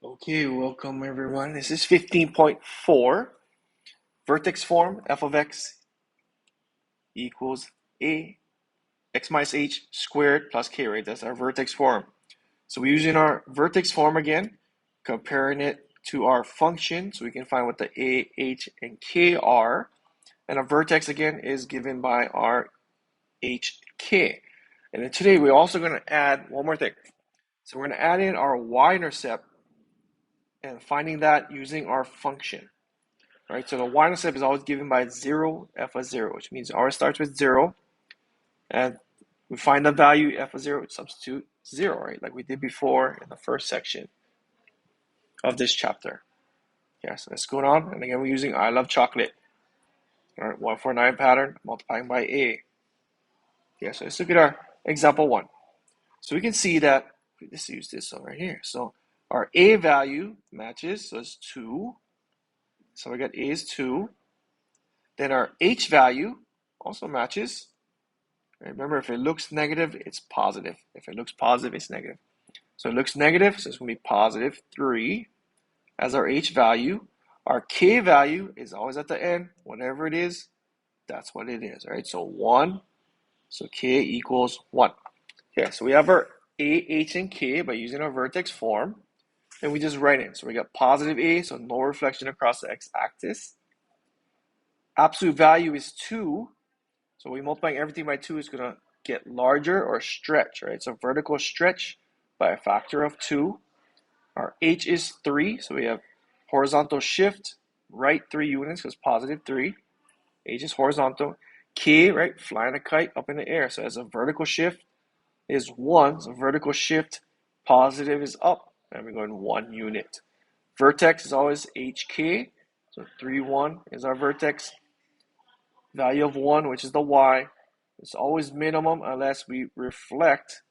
Okay, welcome everyone. This is 15.4. Vertex form f of x equals a x minus h squared plus k, right? That's our vertex form. So we're using our vertex form again, comparing it to our function so we can find what the a, h, and k are. And our vertex again is given by our h, k. And then today we're also going to add one more thing. So we're going to add in our y-intercept and finding that using our function. Right, so the y-intercept is always given by 0, f of 0, which means r starts with 0, and we find the value f of 0, substitute 0, right, like we did before in the first section of this chapter. Yeah, so that's going on, and again, we're using I love chocolate. All right, 149 pattern, multiplying by a. Yeah, so let's look at our example 1. So we can see that, let's use this one right here. So our a value matches, so it's 2. So we got a is 2. Then our h value also matches. Remember, if it looks negative, it's positive. If it looks positive, it's negative. So it looks negative, so it's going to be positive 3 as our h value. Our k value is always at the end. Whatever it is, that's what it is, right? So 1, so k equals 1. Okay, so we have our a, h, and k by using our vertex form, and we just write it. So we got positive a, so no reflection across the x-axis. Absolute value is 2, so we multiplying everything by 2 is going to get larger or stretch, right? So vertical stretch by a factor of 2. Our h is 3, so we have horizontal shift, right 3 units because positive 3. H is horizontal. K, right, flying a kite up in the air. So as a vertical shift is 1, so vertical shift positive is up, and we're going 1 unit. Vertex is always hk, so 3, 1 is our vertex. Value of 1, which is the y, it's always minimum unless we reflect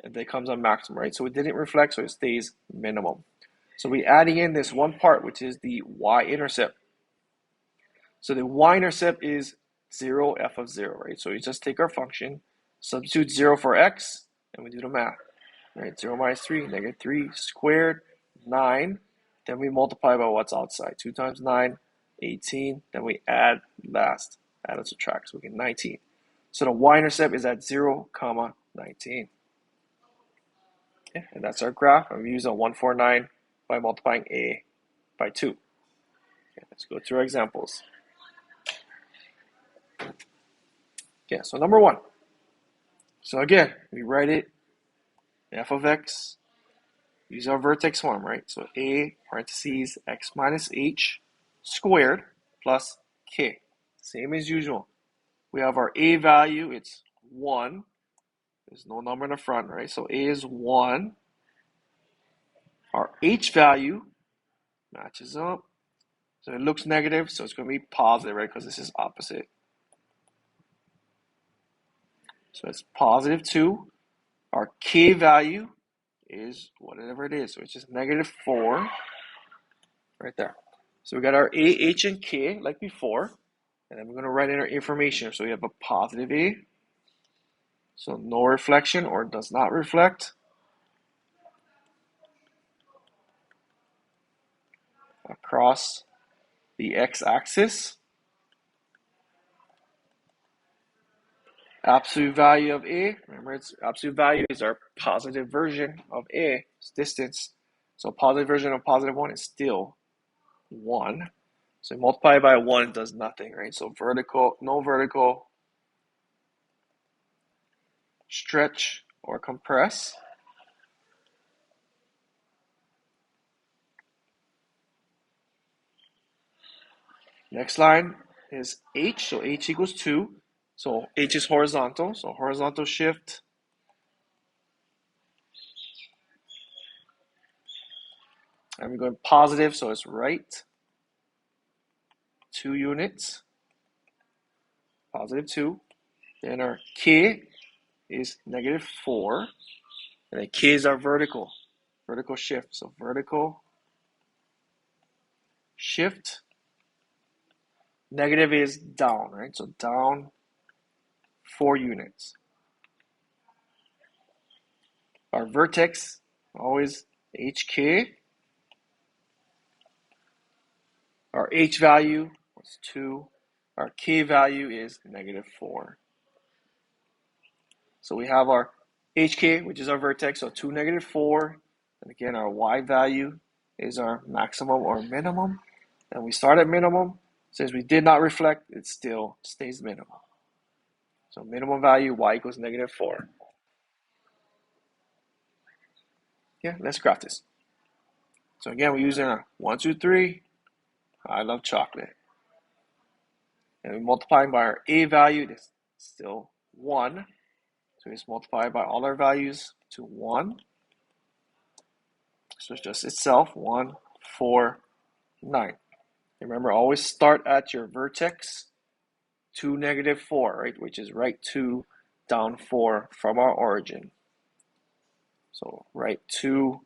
and it becomes a maximum, right? So it didn't reflect, so it stays minimum. So we're adding in this one part, which is the y-intercept. So the y-intercept is 0, f of 0, right? So we just take our function, substitute 0 for x, and we do the math, right? 0 minus 3, negative 3 squared, 9. Then we multiply by what's outside. 2 times 9, 18. Then we add last, add and subtract, so we get 19. So the y-intercept is at 0, 19. Okay, and that's our graph. And we use a 149 by multiplying a by 2. Okay, let's go through our examples. Okay, so number 1. So again, we write it f of x, use our vertex form, right? So a parentheses x minus h squared plus k. Same as usual. We have our a value, it's 1. There's no number in the front, right? So a is 1. Our h value matches up. So it looks negative, so it's going to be positive, right? Because this is opposite. So it's positive 2. Our k value is whatever it is. So it's just negative 4 right there. So we got our a, h, and k like before. And then we're going to write in our information. So we have a positive a. So no reflection or does not reflect. Across the x-axis. Absolute value of a, remember it's absolute value is our positive version of a, it's distance. So positive version of positive 1 is still 1. So multiply by 1 does nothing, right? So vertical, no vertical stretch or compress. Next line is h, so h equals 2. So h is horizontal, so horizontal shift. And we're going positive, so it's right. 2 units. Positive 2. Then our k is negative 4. And then k is our vertical shift. So vertical shift. Negative is down, right? So down 4 units. Our vertex, always hk. Our H value was 2. Our K value is -4. So we have our HK, which is our vertex, so 2, -4. And again, our Y value is our maximum or minimum. And we start at minimum. Since we did not reflect, it still stays minimum. So minimum value, Y equals -4. Yeah, let's graph this. So again, we're using our 1, 2, 3. I love chocolate. And we multiply by our A value, it's still 1. So we just multiply by all our values to 1. So it's just itself, 1, 4, 9. Remember, always start at your vertex, 2, -4, right? Which is right 2, down 4 from our origin. So right 2,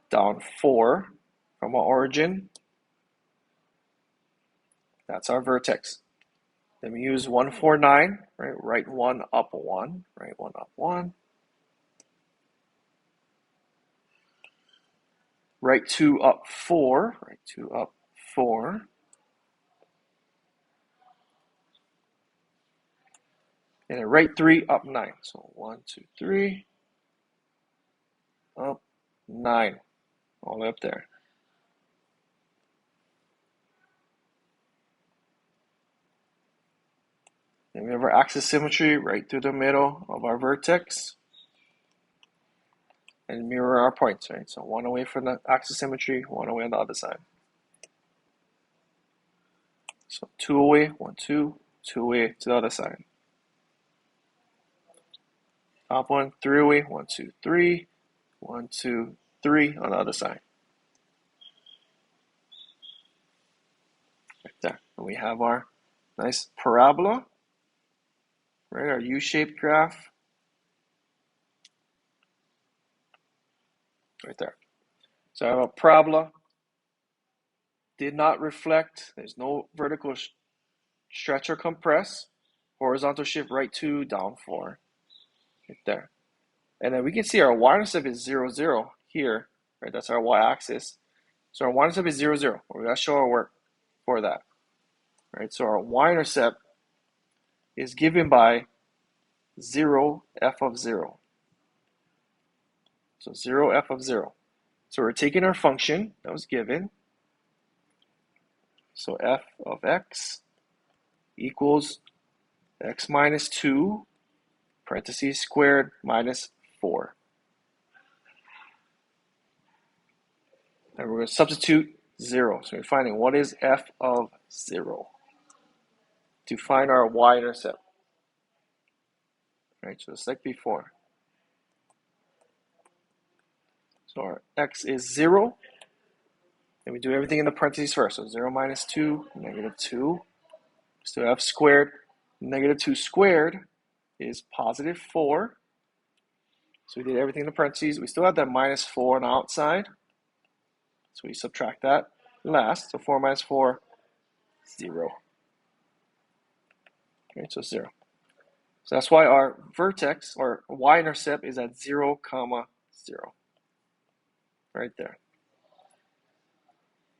down 4 from our origin. That's our vertex. Then we use 1, 4, 9, right? Right 1, up 1, right? 1, up 1. Right 2, up 4, right 2, up 4. And then right 3, up 9. So 1, 2, 3, up 9, all the way up there. Then we have our axis symmetry right through the middle of our vertex. And mirror our points, right? So 1 away from the axis symmetry, 1 away on the other side. So 2 away, 1, 2, 2 away to the other side. Top 1, 3 away, 1, 2, 3, 1, 2, 3 on the other side. Right there. And we have our nice parabola, right? Our U-shaped graph. Right there. So I have a parabola. Did not reflect. There's no vertical stretch or compress. Horizontal shift right 2, down 4. Right there. And then we can see our y-intercept is 0, 0 here, right? That's our y-axis. So our y-intercept is 0, 0. We're going to show our work for that, right? So our y-intercept is given by 0, f of 0. So 0, f of 0. So we're taking our function that was given. So f of x equals x minus 2, parentheses squared, minus 4. And we're going to substitute 0. So we're finding what is f of 0 to find our y-intercept. Right, so just like before. So our x is 0. And we do everything in the parentheses first. So 0 minus 2, -2. So f squared, -2 squared is positive 4. So we did everything in the parentheses. We still have that minus 4 on the outside. So we subtract that last. So 4 minus 4, 0. Okay, so 0. So that's why our vertex or y-intercept is at 0, 0. Right there.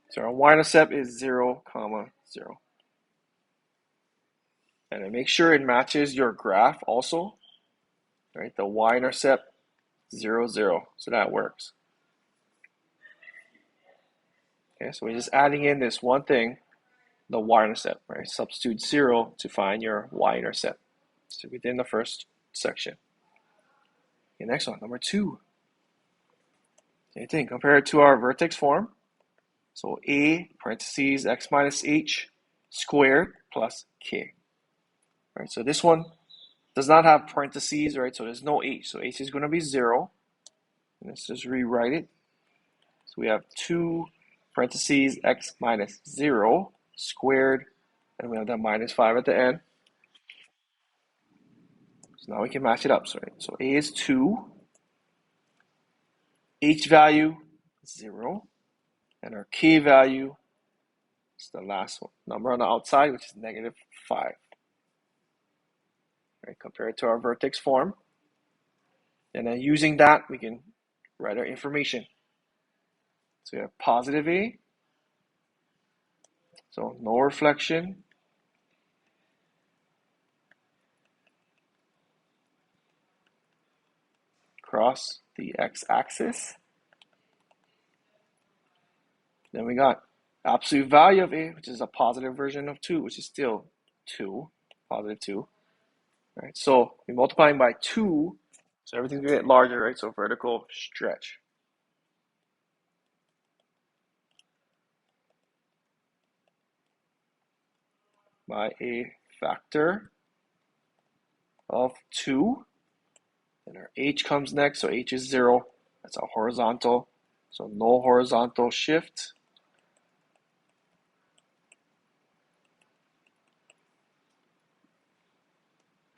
So our y-intercept is 0, 0. And then make sure it matches your graph also. Right, the y-intercept 0, 0. So that works. Okay, so we're just adding in this one thing, the y-intercept, right? Substitute 0 to find your y-intercept. So we did in the first section. Okay, next one, number 2. Same thing, compare it to our vertex form. So a parentheses x minus h squared plus k. Right, so this one does not have parentheses, right? So there's no h. So h is going to be 0. And let's just rewrite it. So we have 2 parentheses x minus 0 squared, and we have that minus 5 at the end. So now we can match it up. So a is 2, h value 0, and our k value is the last one, number on the outside, which is -5. Right, compare it to our vertex form. And then using that, we can write our information. So we have positive a, So no reflection. Across the x-axis. Then we got absolute value of A, which is a positive version of 2, which is still 2, positive 2. All right, so we're multiplying by 2, so everything's going to get larger, right? So vertical stretch. By a factor of 2. Then our h comes next, so h is 0. That's a horizontal, so no horizontal shift.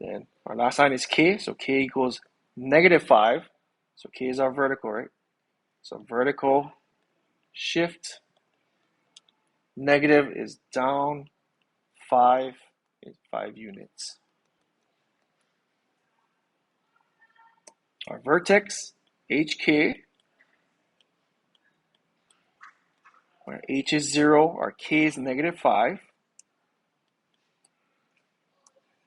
Then our last line is k, so k equals -5. So k is our vertical, right? So vertical shift. Negative is down 5 units. Our vertex, HK, where H is 0, our K is -5.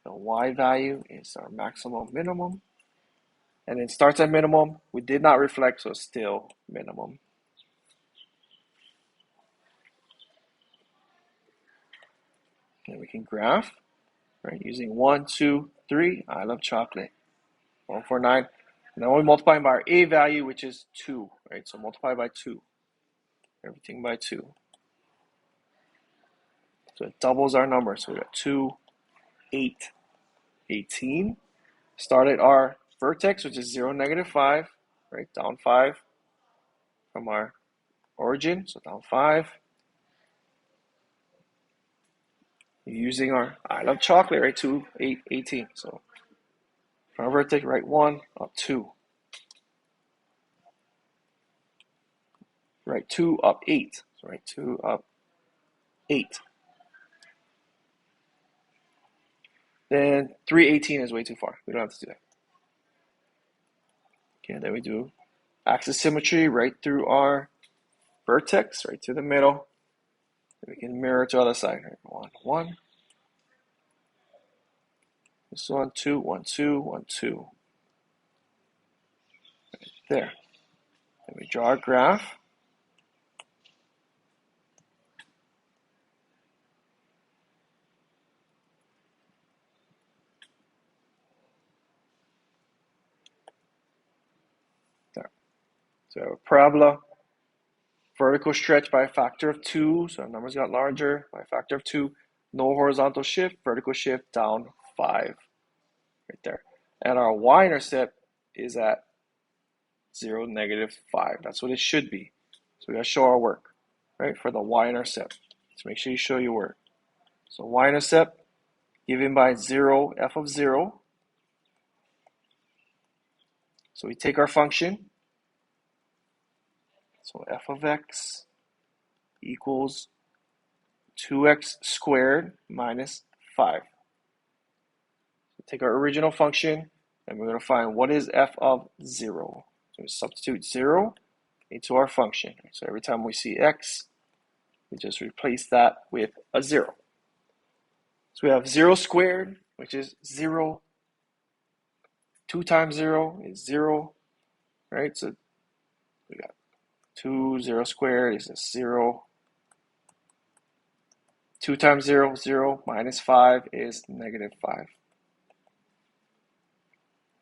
The Y value is our maximum minimum. And it starts at minimum. We did not reflect, so still minimum. And we can graph, right, using 1, 2, 3. I love chocolate. 1, 4, 9. And then we multiply by our A value, which is 2, right? So multiply by 2. Everything by 2. So it doubles our number. So we got 2, 8, 18. Started our vertex, which is 0, -5, right? Down 5 from our origin, so down 5. Using our I love chocolate, right? 2, 8, 18. So from our vertex, right 1, up 2. Right 2, up 8. So right 2, up 8. Then 318 is way too far. We don't have to do that. Okay, then we do axis symmetry right through our vertex, right to the middle. Then we can mirror to the other side. Right? 1, 1. This 1, 2, 1, 2, 1, 2. Right there. Then we draw our graph. There. So we have a parabola. Vertical stretch by a factor of 2, so our numbers got larger by a factor of 2. No horizontal shift, vertical shift down 5, right there. And our y-intercept is at 0, -5. That's what it should be. So we gotta show our work, right, for the y-intercept. So make sure you show your work. So y-intercept given by 0, f of 0. So we take our function. So f of x equals 2x squared minus 5. Take our original function, and we're going to find what is f of 0. So we substitute 0 into our function. So every time we see x, we just replace that with a 0. So we have 0 squared, which is 0. 2 times 0 is 0, right? So we got 2, 0 squared is a 0. 2 times 0, 0, minus 5 is -5.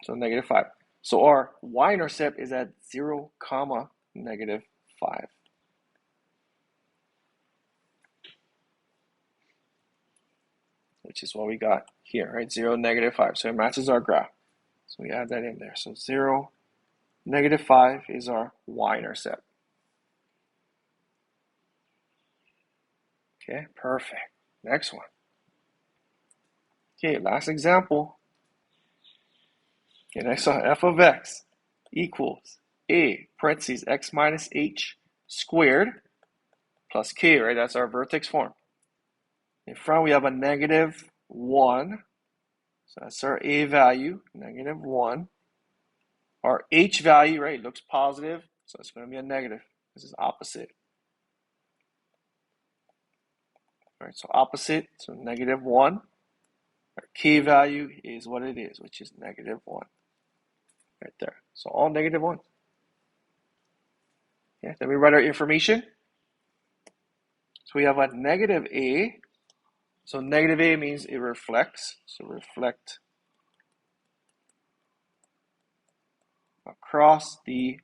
So -5. So our y-intercept is at 0, comma, -5. Which is what we got here, right? 0, -5. So it matches our graph. So we add that in there. So 0, -5 is our y-intercept. Okay, perfect. Next one. Okay, last example. Okay, next one, f of x equals a parentheses x minus h squared plus k, right? That's our vertex form. In front, we have a -1. So that's our a value, -1. Our h value, right, looks positive. So it's going to be a negative. This is opposite. Right, so opposite, so negative 1. Our k value is what it is, which is negative 1. Right there. So all negative 1. Okay, then we write our information. So we have a negative a. So negative a means it reflects. So reflect across the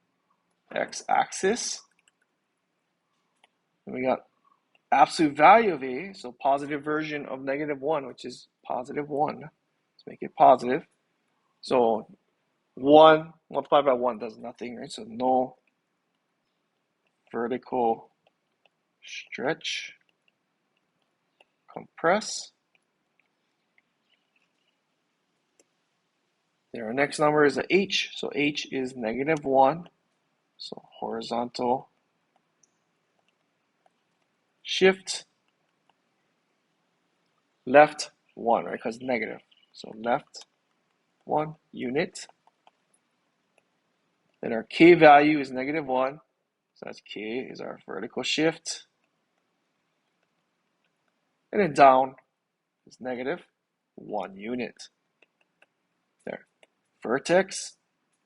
x-axis. And we got absolute value of a, so positive version of negative 1, which is positive 1. Let's make it positive. So 1 multiplied by 1 does nothing, right? So no vertical stretch, compress. Then our next number is a h, so h is negative 1. So horizontal shift left 1, right? Because negative. So left 1 unit. Then our k value is negative 1. So that's k is our vertical shift. And then down is negative 1 unit. There. Vertex,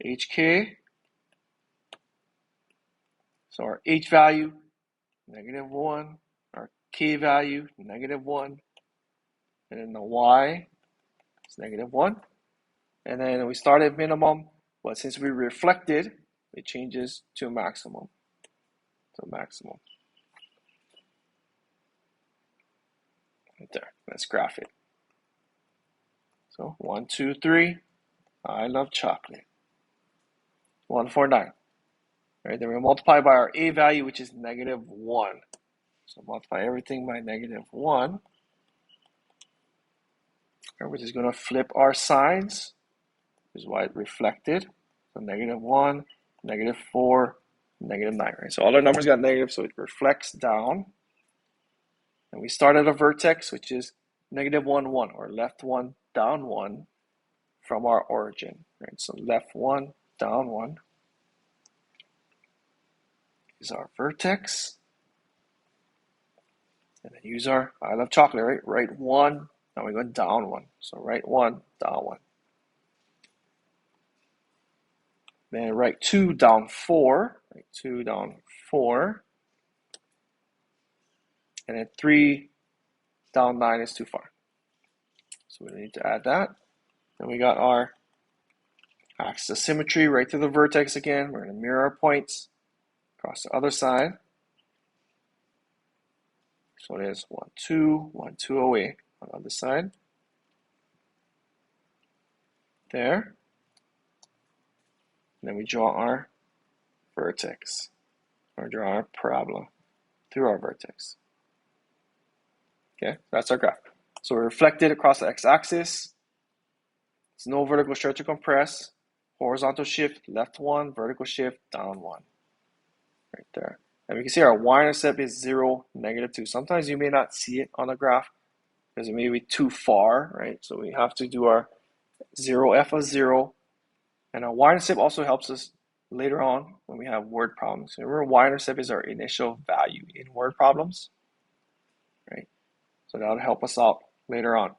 HK. So our H value, negative 1. Our K value, negative 1. And then the Y is negative 1. And then we start at minimum, but since we reflected, it changes to maximum. So maximum. Right there. Let's graph it. So 1, 2, 3. I love chocolate. 149. Right, then we multiply by our a value, which is negative 1. So multiply everything by negative 1. Right, we're just going to flip our signs. This is why it reflected. So negative 1, negative 4, negative 9. Right? So all our numbers got negative, so it reflects down. And we start at a vertex, which is negative 1, 1, or left 1, down 1 from our origin. Right? So left 1, down 1 is our vertex. And then use our I love chocolate, right? Right 1, now we go down 1. So right 1, down 1. Then right 2, down 4. Right 2, down 4. And then 3, down 9 is too far. So we need to add that. Then we got our axis of symmetry right to the vertex again. We're going to mirror our points across the other side. So it is 1, 2, 1, 2 away on the other side. There. And then we draw our vertex, or draw our parabola through our vertex. Okay, that's our graph. So we're reflected across the x-axis. It's no vertical stretch or compress. Horizontal shift, left 1, vertical shift, down 1. Right there. And we can see our y-intercept is 0, negative 2. Sometimes you may not see it on the graph because it may be too far, right? So we have to do our 0f of 0. And our y-intercept also helps us later on when we have word problems. Remember, y-intercept is our initial value in word problems, right? So that'll help us out later on.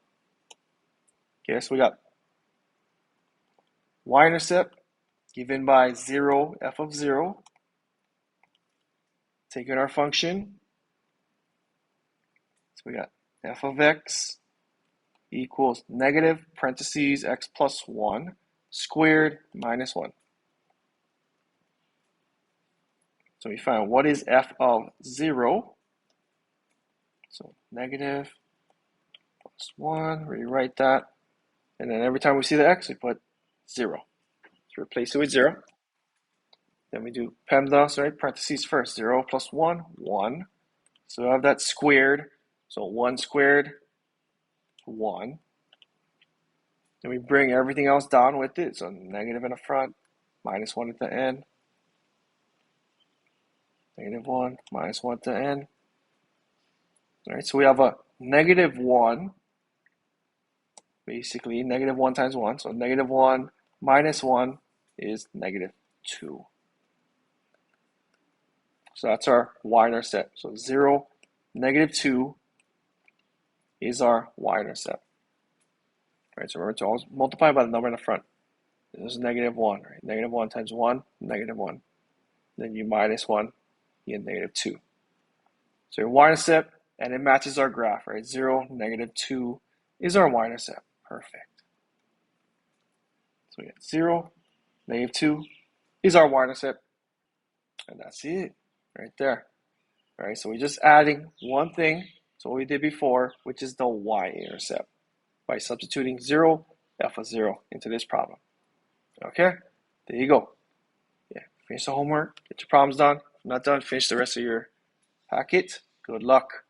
Okay, so we got y-intercept given by 0, f of 0. Taking our function. So we got f of x equals negative parentheses x plus 1 squared minus 1. So we find what is f of 0. So negative plus 1, rewrite that. And then every time we see the x, we put 0. So replace it with 0. Then we do PEMDAS, right? Parentheses first. 0 plus 1, 1. So we have that squared. So 1 squared, 1. And we bring everything else down with it. So negative in the front, minus 1 at the end. Negative 1, minus 1 at the end. All right, so we have a negative 1. Basically, negative 1 times 1. So negative 1 minus 1 is negative 2. So that's our y-intercept. So 0, negative 2, is our y-intercept. Right, so remember to always multiply by the number in the front. This is negative 1, right? Negative 1 times 1, negative 1. Then you minus 1, you get negative 2. So your y-intercept, and it matches our graph, right? 0, negative 2 is our y-intercept. Perfect. So we get 0, negative 2 is our y-intercept. And that's it, right there. All right, so we're just adding one thing to what we did before, which is the y-intercept, by substituting 0, f of 0 into this problem. Okay, there you go. Yeah, finish the homework, get your problems done. If not done, finish the rest of your packet. Good luck.